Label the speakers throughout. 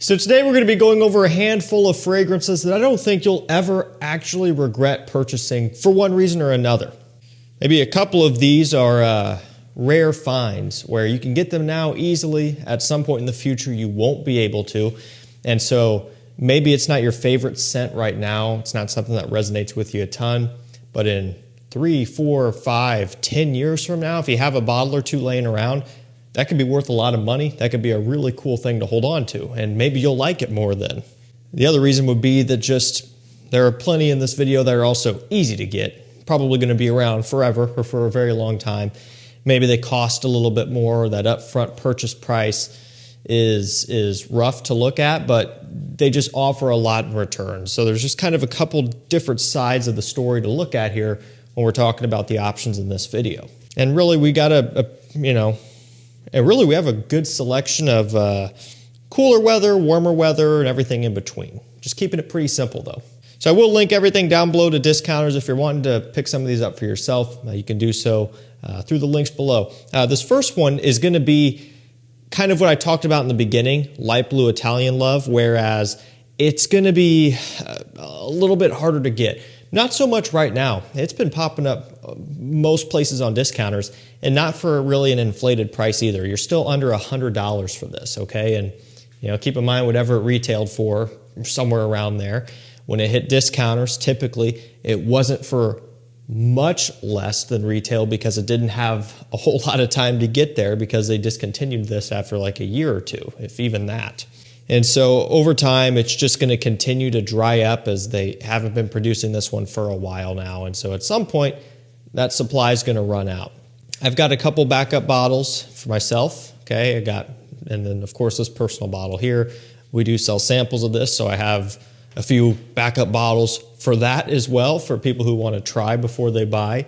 Speaker 1: So today we're going to be going over a handful of fragrances that I don't think you'll ever actually regret purchasing for one reason or another. Maybe a couple of these are rare finds where you can get them now easily. At some point in the future you won't be able to. And so maybe it's not your favorite scent right now. It's not something that resonates with you a ton. But in 3, 4, 5, 10 years from now, if you have a bottle or two laying around, that could be worth a lot of money. That could be a really cool thing to hold on to, and maybe you'll like it more then. The other reason would be that there are plenty in this video that are also easy to get, probably going to be around forever or for a very long time. Maybe they cost a little bit more, or that upfront purchase price is rough to look at, but they just offer a lot in return. So there's just kind of a couple different sides of the story to look at here when we're talking about the options in this video. And really we got we have a good selection of cooler weather, warmer weather, and everything in between. Just keeping it pretty simple though. So I will link everything down below to discounters. If you're wanting to pick some of these up for yourself, you can do so through the links below. This first one is going to be kind of what I talked about in the beginning, light blue Italian love, whereas it's going to be a little bit harder to get. Not so much right now. It's been popping up most places on discounters, and not for really an inflated price either. You're still under $100 for this, okay? And keep in mind whatever it retailed for, somewhere around there. When it hit discounters, typically it wasn't for much less than retail because it didn't have a whole lot of time to get there because they discontinued this after like a year or two, if even that. And so over time, it's just going to continue to dry up as they haven't been producing this one for a while now. And so at some point, that supply is going to run out. I've got a couple backup bottles for myself. Okay, and then of course this personal bottle here. We do sell samples of this, so I have a few backup bottles for that as well, for people who want to try before they buy.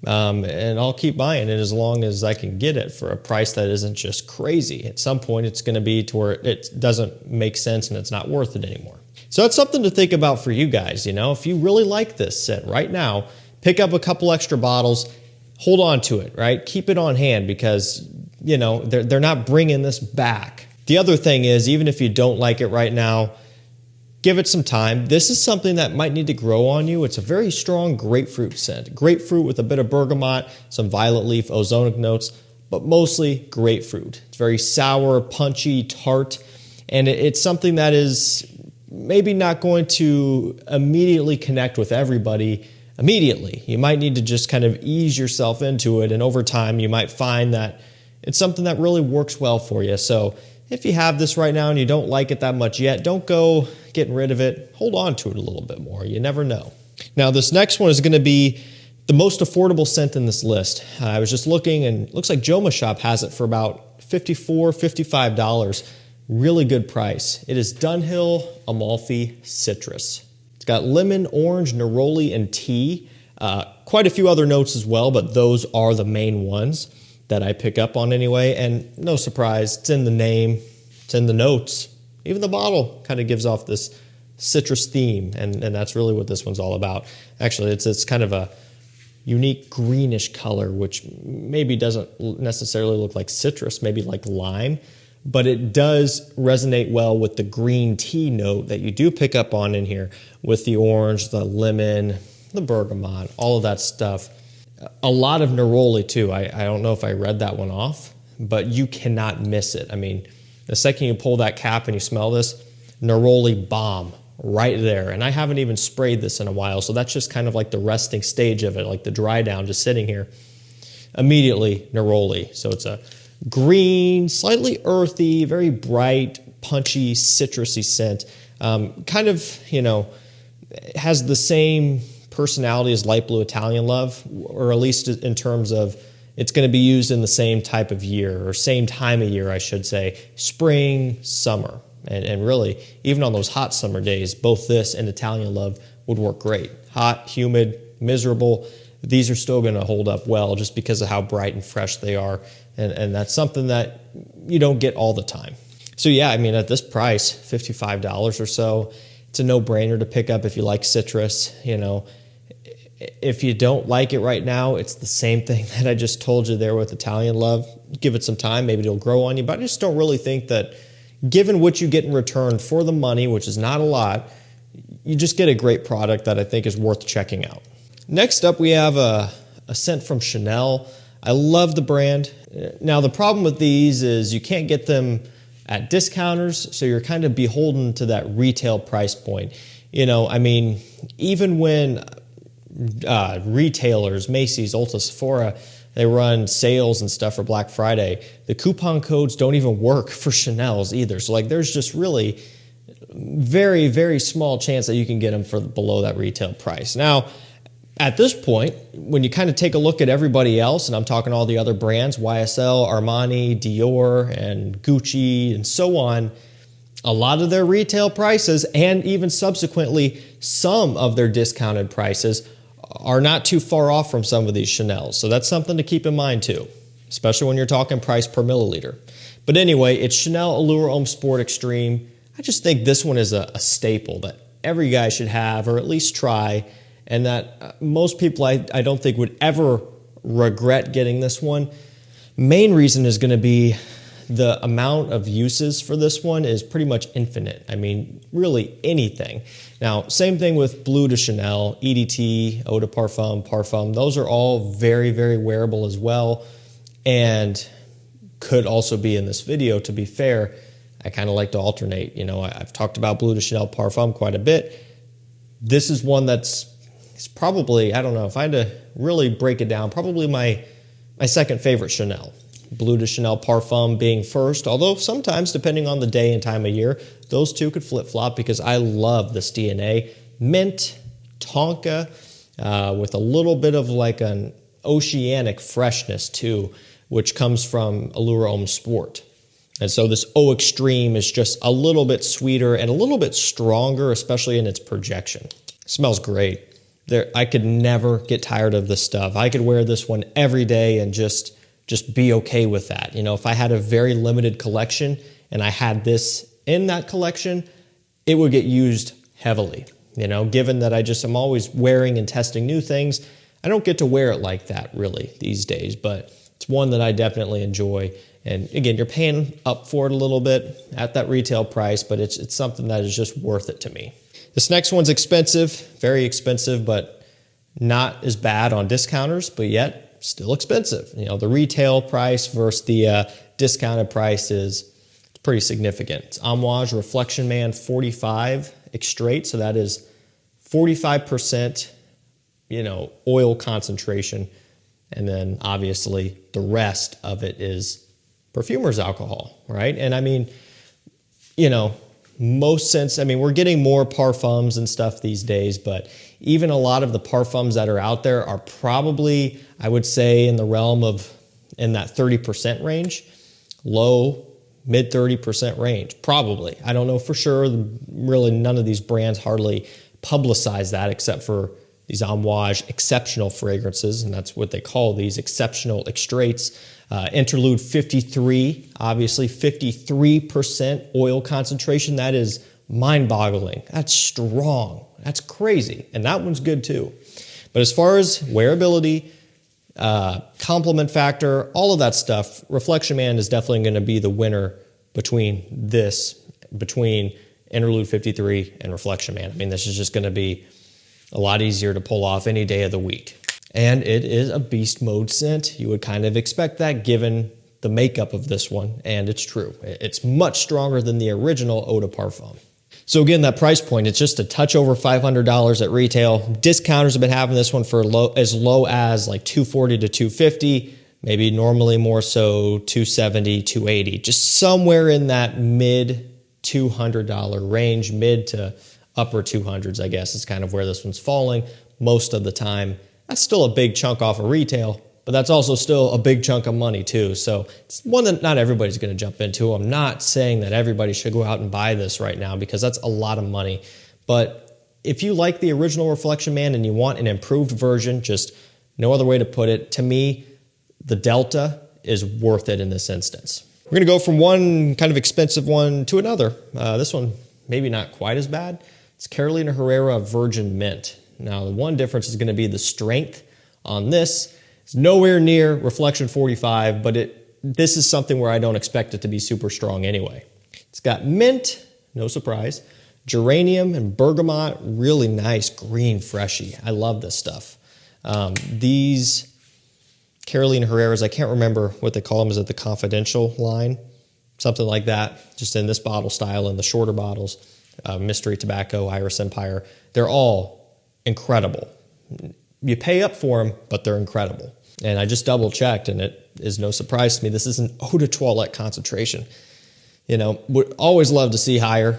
Speaker 1: And I'll keep buying it as long as I can get it for a price that isn't just crazy. At some point, it's going to be to where it doesn't make sense and it's not worth it anymore. So it's something to think about for you guys. If you really like this scent right now, pick up a couple extra bottles, hold on to it, right? Keep it on hand because, they're not bringing this back. The other thing is, even if you don't like it right now, give it some time. This is something that might need to grow on you. It's a very strong grapefruit scent. Grapefruit with a bit of bergamot, some violet leaf, ozonic notes, but mostly grapefruit. It's very sour, punchy, tart, and it's something that is maybe not going to immediately connect with everybody immediately. You might need to just kind of ease yourself into it, and over time you might find that it's something that really works well for you. So if you have this right now and you don't like it that much yet, don't go getting rid of it. Hold on to it a little bit more. You never know. Now, this next one is going to be the most affordable scent in this list. I was just looking, and it looks like Joma Shop has it for about $54, $55. Really good price. It is Dunhill Amalfi Citrus. It's got lemon, orange, neroli, and tea. Quite a few other notes as well, but those are the main ones that I pick up on anyway. And no surprise, it's in the name, it's in the notes. Even the bottle kind of gives off this citrus theme, and that's really what this one's all about. Actually, it's kind of a unique greenish color, which maybe doesn't necessarily look like citrus, maybe like lime, but it does resonate well with the green tea note that you do pick up on in here with the orange, the lemon, the bergamot, all of that stuff. A lot of neroli too. I don't know if I read that one off, but you cannot miss it. I mean, the second you pull that cap and you smell this, neroli bomb right there. And I haven't even sprayed this in a while, so that's just kind of like the resting stage of it, like the dry down, just sitting here. Immediately neroli. So it's a green, slightly earthy, very bright, punchy, citrusy scent. Kind of, has the same personality as light blue Italian love, or at least in terms of it's going to be used in the same type of year, or same time of year, I should say, spring, summer. And really, even on those hot summer days, both this and Italian love would work great. Hot, humid, miserable, these are still going to hold up well just because of how bright and fresh they are. And that's something that you don't get all the time. So yeah, I mean, at this price, $55 or so, it's a no-brainer to pick up if you like citrus. If you don't like it right now, it's the same thing that I just told you there with Italian love. Give it some time, maybe it'll grow on you, but I just don't really think that given what you get in return for the money, which is not a lot, you just get a great product that I think is worth checking out. Next up, we have a scent from Chanel. I love the brand. Now, the problem with these is you can't get them at discounters, so you're kind of beholden to that retail price point. You know, I mean, even when retailers, Macy's, Ulta, Sephora, they run sales and stuff for Black Friday, the coupon codes don't even work for Chanel's either. So like there's just really very, very small chance that you can get them for below that retail price. Now, at this point, when you kind of take a look at everybody else, and I'm talking all the other brands, YSL, Armani, Dior, and Gucci, and so on, a lot of their retail prices, and even subsequently some of their discounted prices, are not too far off from some of these Chanels. So that's something to keep in mind too, especially when you're talking price per milliliter. But anyway, it's Chanel Allure Homme Sport Extreme. I just think this one is a staple that every guy should have, or at least try, and that most people I don't think would ever regret getting this one. Main reason is going to be the amount of uses for this one is pretty much infinite. I mean, really anything. Now, same thing with Bleu de Chanel, EDT, Eau de Parfum, Parfum. Those are all very, very wearable as well, and could also be in this video, to be fair. I kind of like to alternate. You know, I've talked about Bleu de Chanel Parfum quite a bit. This is one that's it's probably, I don't know, if I had to really break it down, probably my second favorite Chanel. Bleu de Chanel Parfum being first, although sometimes, depending on the day and time of year, those two could flip-flop because I love this DNA. Mint, tonka, with a little bit of like an oceanic freshness too, which comes from Allure Homme Sport. And so this Eau Extreme is just a little bit sweeter and a little bit stronger, especially in its projection. It smells great. I could never get tired of this stuff. I could wear this one every day and just be okay with that. You know, if I had a very limited collection and I had this in that collection, it would get used heavily. You know, given that I'm always wearing and testing new things, I don't get to wear it like that really these days, but it's one that I definitely enjoy. And again, you're paying up for it a little bit at that retail price, but it's something that is just worth it to me. This next one's expensive, very expensive, but not as bad on discounters, but yet still expensive. You know, the retail price versus the discounted price is pretty significant. It's Amouage Reflection Man 45 extrait, so that is 45%, you know, oil concentration, and then obviously the rest of it is perfumer's alcohol, right? And I mean, you know, most sense, I mean, we're getting more parfums and stuff these days, but even a lot of the parfums that are out there are probably, I would say, in the realm of, in that 30% range, low, mid 30% range, probably. I don't know for sure. Really, none of these brands hardly publicize that except for these Amouage exceptional fragrances, and that's what they call these, exceptional extraits. Interlude 53, obviously 53% oil concentration. That is mind-boggling. That's strong. That's crazy. And that one's good too. But as far as wearability, compliment factor, all of that stuff, Reflection Man is definitely going to be the winner between Interlude 53 and Reflection Man. I mean, this is just going to be a lot easier to pull off any day of the week. And it is a beast mode scent. You would kind of expect that given the makeup of this one, and it's true. It's much stronger than the original Eau de Parfum. So again, that price point, it's just a touch over $500 at retail. Discounters have been having this one for as low as like $240 to $250, maybe normally more so $270, $280, just somewhere in that mid $200 range, mid to upper 200s, I guess, is kind of where this one's falling most of the time. That's still a big chunk off of retail, but that's also still a big chunk of money too. So it's one that not everybody's going to jump into. I'm not saying that everybody should go out and buy this right now because that's a lot of money. But if you like the original Reflection Man and you want an improved version, just no other way to put it, to me, the Delta is worth it in this instance. We're going to go from one kind of expensive one to another. This one, maybe not quite as bad. It's Carolina Herrera Virgin Mint. Now, the one difference is going to be the strength on this. It's nowhere near Reflection 45, but this is something where I don't expect it to be super strong anyway. It's got mint, no surprise, geranium and bergamot, really nice green freshy. I love this stuff. These Caroline Herrera's, I can't remember what they call them. Is it the confidential line? Something like that, just in this bottle style and the shorter bottles. Mystery Tobacco, Iris Empire, they're all incredible. You pay up for them, but they're incredible. And I just double checked, and it is no surprise to me. This is an eau de toilette concentration. You know, would always love to see higher,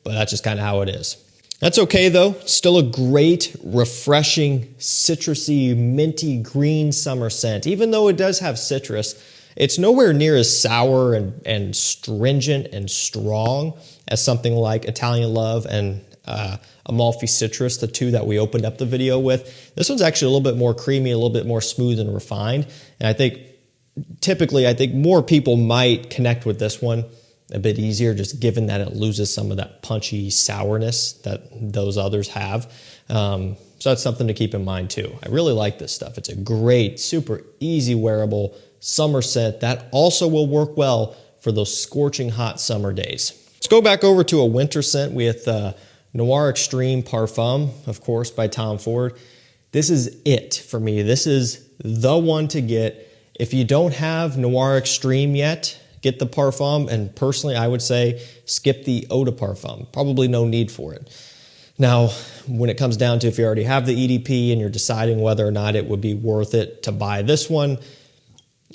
Speaker 1: but that's just kind of how it is. That's okay though. Still a great, refreshing, citrusy, minty, green summer scent. Even though it does have citrus, it's nowhere near as sour and stringent and strong as something like Italian Love and Amalfi Citrus, the two that we opened up the video with. This one's actually a little bit more creamy, a little bit more smooth and refined. And I think typically, more people might connect with this one a bit easier, just given that it loses some of that punchy sourness that those others have. So that's something to keep in mind too. I really like this stuff. It's a great, super easy wearable summer scent that also will work well for those scorching hot summer days. Let's go back over to a winter scent with Noir Extreme Parfum, of course, by Tom Ford. This is it for me. This is the one to get. If you don't have Noir Extreme yet, get the Parfum, and personally, I would say skip the Eau de Parfum. Probably no need for it. Now, when it comes down to if you already have the EDP and you're deciding whether or not it would be worth it to buy this one,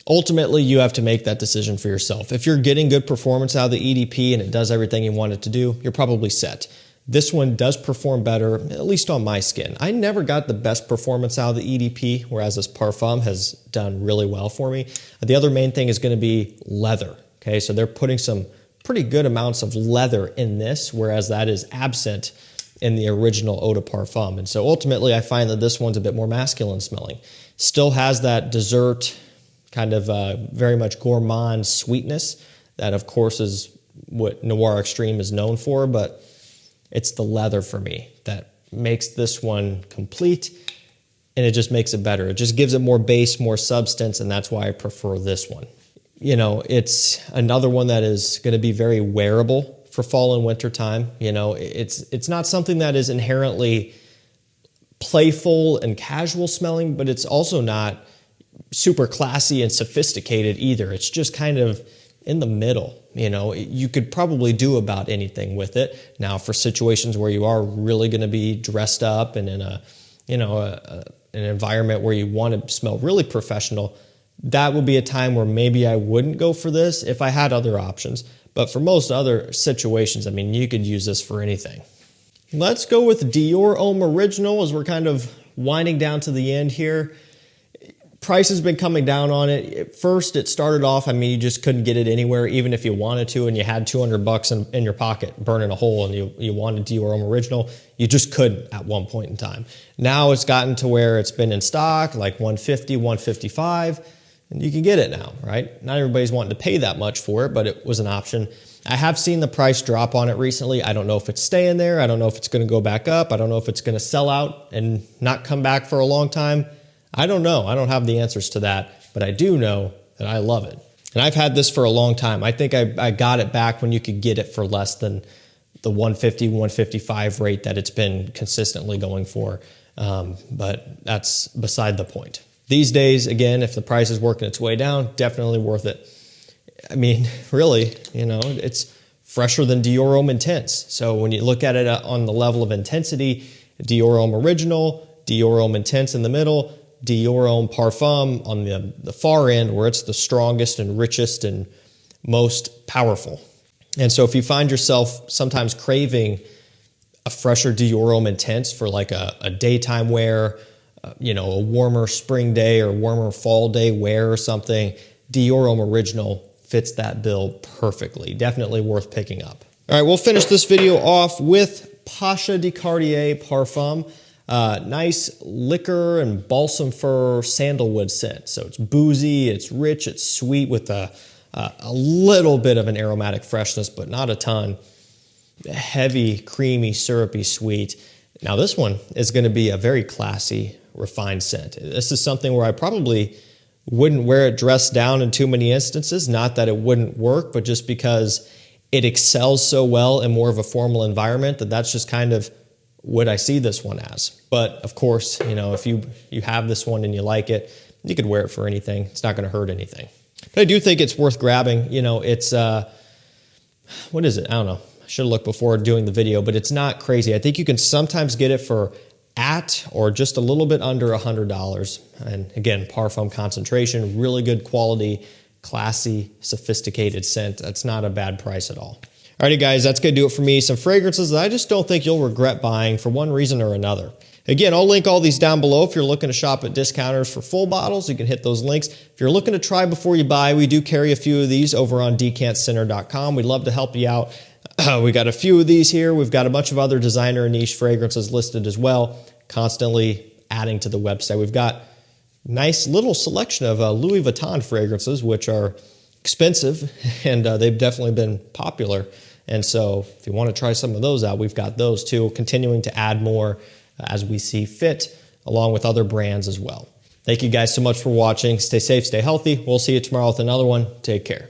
Speaker 1: ultimately, you have to make that decision for yourself. If you're getting good performance out of the EDP and it does everything you want it to do, you're probably set. This one does perform better, at least on my skin. I never got the best performance out of the EDP, whereas this Parfum has done really well for me. The other main thing is going to be leather. Okay, so they're putting some pretty good amounts of leather in this, whereas that is absent in the original Eau de Parfum. And so ultimately, I find that this one's a bit more masculine smelling. Still has that dessert kind of very much gourmand sweetness. That, of course, is what Noir Extreme is known for, but it's the leather for me that makes this one complete, and it just makes it better. It just gives it more base, more substance, and that's why I prefer this one. You know, it's another one that is going to be very wearable for fall and winter time. You know, it's not something that is inherently playful and casual smelling, but it's also not super classy and sophisticated either. It's just kind of in the middle. You know, you could probably do about anything with it. Now, for situations where you are really going to be dressed up and in a, you know, an environment where you want to smell really professional, that would be a time where maybe I wouldn't go for this if I had other options. But for most other situations, I mean, you could use this for anything. Let's go with Dior Homme Original as we're kind of winding down to the end here. Price has been coming down on it. At first, it started off, I mean, you just couldn't get it anywhere, even if you wanted to, and you had $200 in your pocket burning a hole and you wanted Dior Homme Original. You just couldn't at one point in time. Now it's gotten to where it's been in stock, like $150, $155, and you can get it now, right? Not everybody's wanting to pay that much for it, but it was an option. I have seen the price drop on it recently. I don't know if it's staying there. I don't know if it's going to go back up. I don't know if it's going to sell out and not come back for a long time. I don't know. I don't have the answers to that, but I do know that I love it. And I've had this for a long time. I think I got it back when you could get it for less than the $150, $155 rate that it's been consistently going for. But that's beside the point. These days, again, if the price is working its way down, definitely worth it. I mean, really, you know, it's fresher than Dior Homme Intense. So when you look at it on the level of intensity, Dior Homme Original, Dior Homme Intense in the middle, Dior Homme Parfum on the far end, where it's the strongest and richest and most powerful. And so if you find yourself sometimes craving a fresher Dior Homme Intense for like a daytime wear, you know, a warmer spring day or warmer fall day wear or something, Dior Homme Original fits that bill perfectly. Definitely worth picking up. All right, we'll finish this video off with Pasha de Cartier Parfum. Nice liquor and balsam fir sandalwood scent. So it's boozy, it's rich, it's sweet with a little bit of an aromatic freshness, but not a ton. Heavy, creamy, syrupy, sweet. Now this one is going to be a very classy, refined scent. This is something where I probably wouldn't wear it dressed down in too many instances. Not that it wouldn't work, but just because it excels so well in more of a formal environment that that's just kind of what I see this one as. But of course, you know, if you have this one and you like it, you could wear it for anything. It's not going to hurt anything. But I do think it's worth grabbing. You know, it's, what is it? I don't know. I should have looked before doing the video, but it's not crazy. I think you can sometimes get it for at or just a little bit under $100. And again, parfum concentration, really good quality, classy, sophisticated scent. That's not a bad price at all. Alrighty guys, that's going to do it for me. Some fragrances that I just don't think you'll regret buying for one reason or another. Again, I'll link all these down below. If you're looking to shop at discounters for full bottles, you can hit those links. If you're looking to try before you buy, we do carry a few of these over on decantcenter.com. We'd love to help you out. We got a few of these here. We've got a bunch of other designer and niche fragrances listed as well, constantly adding to the website. We've got a nice little selection of Louis Vuitton fragrances, which are expensive, and they've definitely been popular. And so if you want to try some of those out, we've got those too, continuing to add more as we see fit, along with other brands as well. Thank you guys so much for watching. Stay safe, stay healthy. We'll see you tomorrow with another one. Take care.